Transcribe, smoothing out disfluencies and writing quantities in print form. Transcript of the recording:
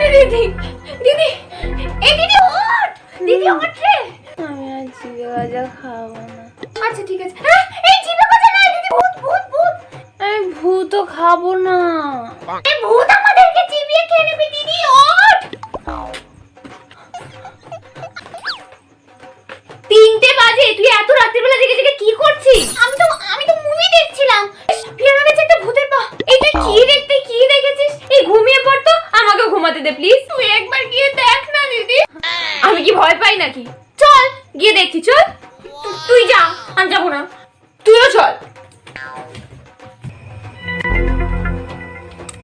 দিদি দিদি এই দিদি ওঠ দিদি ওঠ রে। আমি আর জিভে গজা খাবো না। আচ্ছা ঠিক আছে। এই জিভে গজা না দিদি, ভূত ভূত ভূত। আমি ভূতও খাবো না। এই ভূত আমাদেরকে চিবিয়ে খেয়ে নেবে দিদি, ওঠ। 3টে বাজে, তুই এত রাতের বেলা জেগে জেগে কি করছিস? আমি তো মুভি দেখছিলাম। ফিরে গেছে একটা ভূতের পা। এই তুই কি দেখেছিস? এই ঘুমিয়ে পড় তো, আমাকে ঘুমাতে দে প্লিজ। তুই একবার গিয়ে দেখ না দিদি। আমি কি ভয় পাই নাকি?